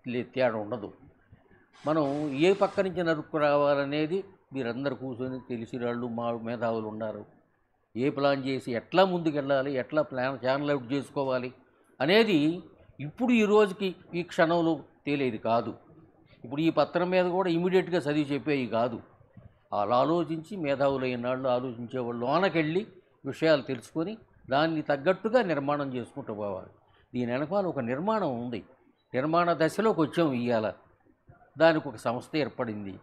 తేడా ఉండదు. మనం ఏ పక్క నుంచి నరుక్కు రావాలనేది మీరందరూ కూర్చొని తెలిసిన వాళ్ళు మా మేధావులు ఉన్నారు. ఏ ప్లాన్ చేసి ఎట్లా ముందుకెళ్ళాలి, ఎట్లా ఛానల్ అవుట్ చేసుకోవాలి అనేది ఇప్పుడు ఈ రోజుకి ఈ క్షణంలో తేలేది కాదు. ఇప్పుడు ఈ పత్రం మీద కూడా ఇమీడియట్గా చదివి చెప్పేవి కాదు. అలా ఆలోచించి మేధావులైన వాళ్ళు ఆలోచించేవాళ్ళు లోనకెళ్ళి విషయాలు తెలుసుకొని దాన్ని తగ్గట్టుగా నిర్మాణం చేసుకుంటూ పోవాలి. దీని వెనకాల ఒక నిర్మాణం ఉంది. నిర్మాణ దశలోకి వచ్చాం ఇవాళ. దానికి ఒక సంస్థ ఏర్పడింది.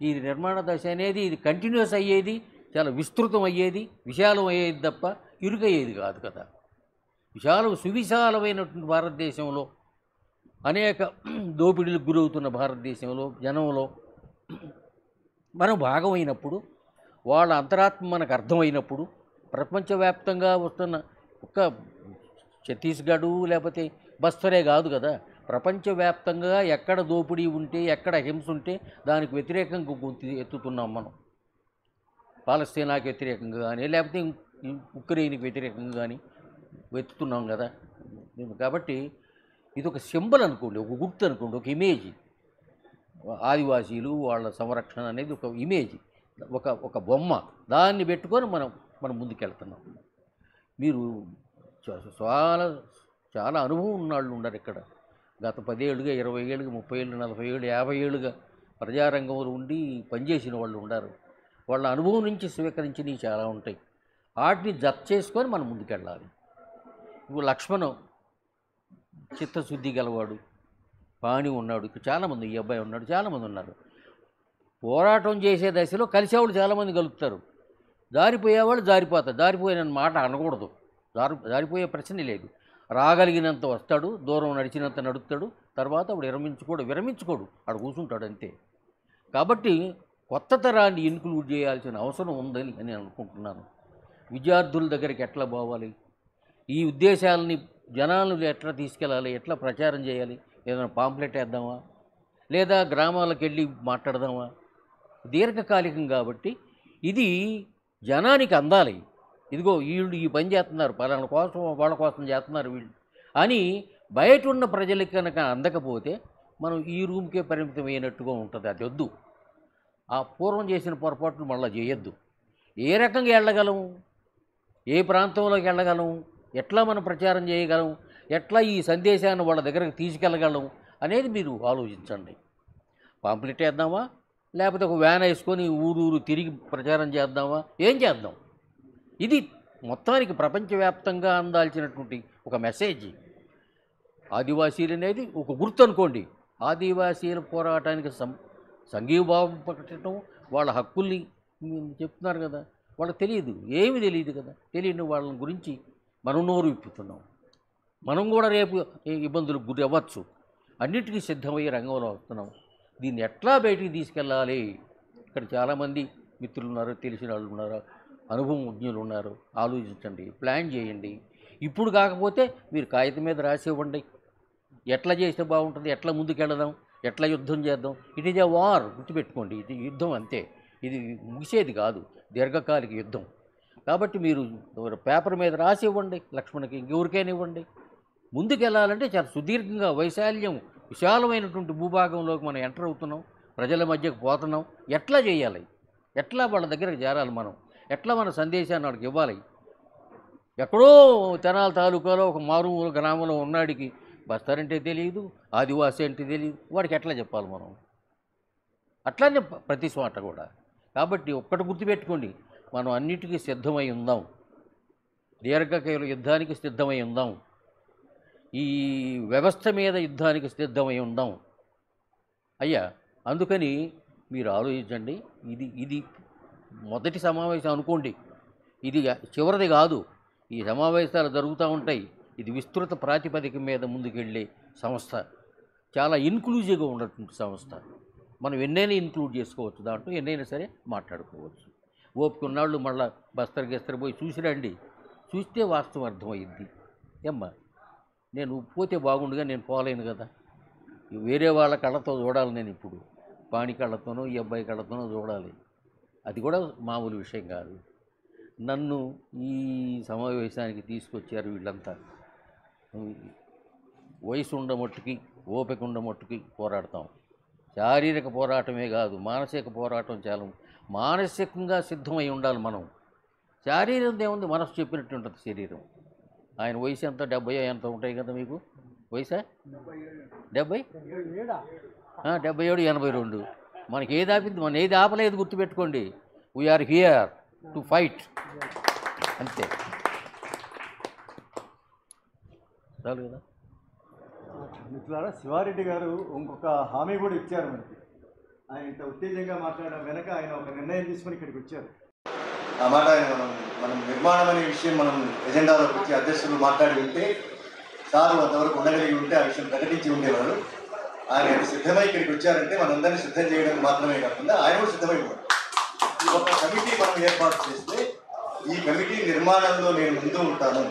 ఈ నిర్మాణ దశ అనేది ఇది కంటిన్యూస్ అయ్యేది, చాలా విస్తృతం అయ్యేది, విశాలం అయ్యేది తప్ప ఇరుకయ్యేది కాదు కదా. సువిశాలమైనటువంటి భారతదేశంలో అనేక దోపిడీలకు గురవుతున్న భారతదేశంలో జనంలో మనం భాగమైనప్పుడు, వాళ్ళ అంతరాత్మ మనకు అర్థమైనప్పుడు, ప్రపంచవ్యాప్తంగా వస్తున్న ఒక్క ఛత్తీస్గఢ్ లేకపోతే బస్తరే కాదు కదా, ప్రపంచవ్యాప్తంగా ఎక్కడ దోపిడీ ఉంటే, ఎక్కడ హింస ఉంటే దానికి వ్యతిరేకంగా గొంతు ఎత్తుతున్నాం మనం. పాలస్తీనాకి వ్యతిరేకంగా కానీ, లేకపోతే ఉక్రెయిన్కి వ్యతిరేకంగా కానీ ఎత్తుతున్నాం కదా. కాబట్టి ఇది ఒక సింబల్ అనుకోండి, ఒక గుర్తు అనుకోండి, ఒక ఇమేజ్. ఆదివాసీలు వాళ్ళ సంరక్షణ అనేది ఒక ఇమేజ్, ఒక బొమ్మ. దాన్ని పెట్టుకొని మనం ముందుకెళ్తున్నాం. మీరు చాలా చాలా అనుభవం ఉన్నవాళ్ళు ఉన్నారు ఇక్కడ. గత 10 ఏళ్ళుగా, 20 ఏళ్ళుగా, 30 ఏళ్ళు, 40 ఏళ్ళు, 50 ఏళ్ళుగా ప్రజారంగంలో ఉండి పనిచేసిన వాళ్ళు ఉన్నారు. వాళ్ళ అనుభవం నుంచి స్వీకరించినవి చాలా ఉంటాయి. వాటిని జత చేసుకొని మనం ముందుకెళ్ళాలి. ఇప్పుడు లక్ష్మణ్ చిత్తశుద్ధి గలవాడు, పాణి ఉన్నాడు, చాలామంది, ఈ అబ్బాయి ఉన్నాడు, చాలామంది ఉన్నారు. పోరాటం చేసే దశలో కలిసేవాళ్ళు చాలామంది కలుపుతారు. జారిపోయేవాళ్ళు జారిపోతారు. జారిపోయిన మాట అనకూడదు. జారిపోయే ప్రశ్న లేదు. రాగలిగినంత వస్తాడు, దూరం నడిచినంత నడుపుతాడు, తర్వాత అప్పుడు విరమించుకోడు, ఆడ కూర్చుంటాడు అంతే. కాబట్టి కొత్త తరాన్ని ఇన్క్లూడ్ చేయాల్సిన అవసరం ఉందని నేను అనుకుంటున్నాను. విద్యార్థుల దగ్గరికి ఎట్లా పోవాలి, ఈ ఉద్దేశాలని జనాలను ఎట్లా తీసుకెళ్ళాలి, ఎట్లా ప్రచారం చేయాలి, ఏదైనా పాంప్లెట్ వేద్దామా, లేదా గ్రామాలకు వెళ్ళి మాట్లాడదామా? దీర్ఘకాలికం కాబట్టి ఇది జనానికి అందాలి. ఇదిగో వీళ్ళు ఈ పని చేస్తున్నారు, పలానా కోసం వాళ్ళ కోసం చేస్తున్నారు వీళ్ళు అని బయట ఉన్న ప్రజలకి కనుక అందకపోతే మనం ఈ రూమ్కే పరిమితమైనట్టుగా ఉంటుంది. అది వద్దు. ఆ పూర్వం చేసిన పొరపాట్లు మళ్ళీ చేయొద్దు. ఏ రకంగా వెళ్ళగలం, ఏ ప్రాంతంలోకి వెళ్ళగలం, ఎట్లా మనం ప్రచారం చేయగలం, ఎట్లా ఈ సందేశాన్ని వాళ్ళ దగ్గరకు తీసుకెళ్ళగలం అనేది మీరు ఆలోచించండి. పాంప్లెట్ వేద్దామా, లేకపోతే ఒక వ్యాన్ వేసుకొని ఊరూరు తిరిగి ప్రచారం చేద్దామా, ఏం చేద్దాం? ఇది మొత్తానికి ప్రపంచవ్యాప్తంగా అందాల్సినటువంటి ఒక మెసేజ్. ఆదివాసీలు అనేది ఒక గుర్తు అనుకోండి. ఆదివాసీల పోరాటానికి సంఘీభావం ప్రకటించడం, వాళ్ళ హక్కుల్ని చెప్తున్నారు కదా. వాళ్ళకి తెలియదు, ఏమీ తెలియదు కదా. తెలియని వాళ్ళ గురించి మనం నోరు విప్పుతున్నాం. మనం కూడా రేపు ఇబ్బందులకు గురి అవ్వచ్చు. అన్నిటికీ సిద్ధమయ్యే రంగంలో వస్తున్నాం. దీన్ని ఎట్లా బయటికి తీసుకెళ్ళాలి? ఇక్కడ చాలామంది మిత్రులు ఉన్నారు, తెలిసిన వాళ్ళు ఉన్నారు, అనుభవజ్ఞులు ఉన్నారు. ఆలోచించండి, ప్లాన్ చేయండి. ఇప్పుడు కాకపోతే మీరు కాగితం మీద రాసి ఇవ్వండి. ఎట్లా చేస్తే బాగుంటుంది, ఎట్లా ముందుకెళ్దాం, ఎట్లా యుద్ధం చేద్దాం. ఇట్ ఈజ్ ఎ వార్, గుర్తుపెట్టుకోండి. ఇది యుద్ధం అంతే, ఇది ముగిసేది కాదు, దీర్ఘకాలిక యుద్ధం. కాబట్టి మీరు పేపర్ మీద రాసి ఇవ్వండి, లక్ష్మణ్కి ఇంకెవరికైనా ఇవ్వండి. ముందుకెళ్ళాలంటే చాలా సుదీర్ఘంగా విశాలమైనటువంటి భూభాగంలోకి మనం ఎంటర్ అవుతున్నాం, ప్రజల మధ్యకు పోతున్నాం. ఎట్లా చేయాలి, ఎట్లా వాళ్ళ దగ్గరకు చేరాలి, మనం ఎట్లా మన సందేశాన్ని వాడికి ఇవ్వాలి? ఎక్కడో తెనాలి తాలూకాలో ఒక మారుమూల గ్రామంలో ఉన్నాడికి బస్తారంటే తెలియదు, ఆదివాసి అంటే తెలియదు, వాడికి ఎట్లా చెప్పాలి మనం? అట్లానే ప్రతి చోట కూడా. కాబట్టి ఒక్కటి గుర్తుపెట్టుకోండి, మనం అన్నిటికీ సిద్ధమై ఉందాం, దీర్ఘకాల యుద్ధానికి సిద్ధమై ఉందాం, ఈ వ్యవస్థ మీద యుద్ధానికి సిద్ధమై ఉందాం అయ్యా. అందుకని మీరు ఆలోచించండి. ఇది మొదటి సమావేశం అనుకోండి, ఇది చివరిది కాదు. ఈ సమావేశాలు జరుగుతూ ఉంటాయి. ఇది విస్తృత ప్రాతిపదిక మీద ముందుకెళ్ళే సంస్థ, చాలా ఇన్క్లూజివ్గా ఉన్నటువంటి సంస్థ. మనం ఎన్నైనా ఇన్క్లూడ్ చేసుకోవచ్చు, దాంట్లో ఎన్నైనా సరే మాట్లాడుకోవచ్చు. ఓపిక ఉన్నాళ్ళు మళ్ళీ బస్తరు పోయి చూసిరండి, చూస్తే వాస్తవం అర్థమయ్యిద్ది. ఏమ్మా, నేను పోతే బాగుండుగా, నేను పోలేను కదా, వేరే వాళ్ళ కళ్ళతో చూడాలి. నేను ఇప్పుడు పాణి కళ్ళతోనో ఈ అబ్బాయి కళ్ళతోనో చూడాలి. అది కూడా మామూలు విషయం కాదు. నన్ను ఈ సమావేశానికి తీసుకొచ్చారు వీళ్ళంతా. వయసు ఉండమట్టుకి ఓపిక ఉన్న మట్టుకి పోరాడతాం. శారీరక పోరాటమే కాదు, మానసిక పోరాటం చాలా. మానసికంగా సిద్ధమై ఉండాలి మనం. శారీరం ఏముంది, మనసు చెప్పినట్టు ఉంటుంది శరీరం. ఆయన వయసు ఎంత, 70 ఎంత ఉంటాయి కదా మీకు వయసా? 70, 77, 82. మనకి ఏది ఆపింది? మనం ఏది ఆపలేదు, గుర్తుపెట్టుకోండి. వీఆర్ హియర్ టు ఫైట్, అంతే. చాలు కదా. మిత్రులారా, శివారెడ్డి గారు ఇంకొక హామీ కూడా ఇచ్చారు మనకి. ఆయన ఇంత ఉత్తేజంగా మాట్లాడడం వెనక ఆయన ఒక నిర్ణయం తీసుకొని ఇక్కడికి వచ్చారు. ఆ మాట ఆయన మనం నిర్మాణం అనే విషయం మనం ఎజెండాలోకి వచ్చి అధ్యక్షులు మాట్లాడి ఉంటే, సారు అంతవరకు ఉండగలిగి ఉంటే ఆ విషయం ప్రకటించి ఉండేవారు. ఆయన సిద్ధమై ఇక్కడికి వచ్చారంటే మనందరినీ సిద్ధం చేయడానికి మాత్రమే కాకుండా ఆయన కూడా సిద్ధమై ఉన్నారు. ఒక కమిటీ మనం ఏర్పాటు చేస్తే ఈ కమిటీ నిర్మాణంలో నేను ముందు ఉంటాను.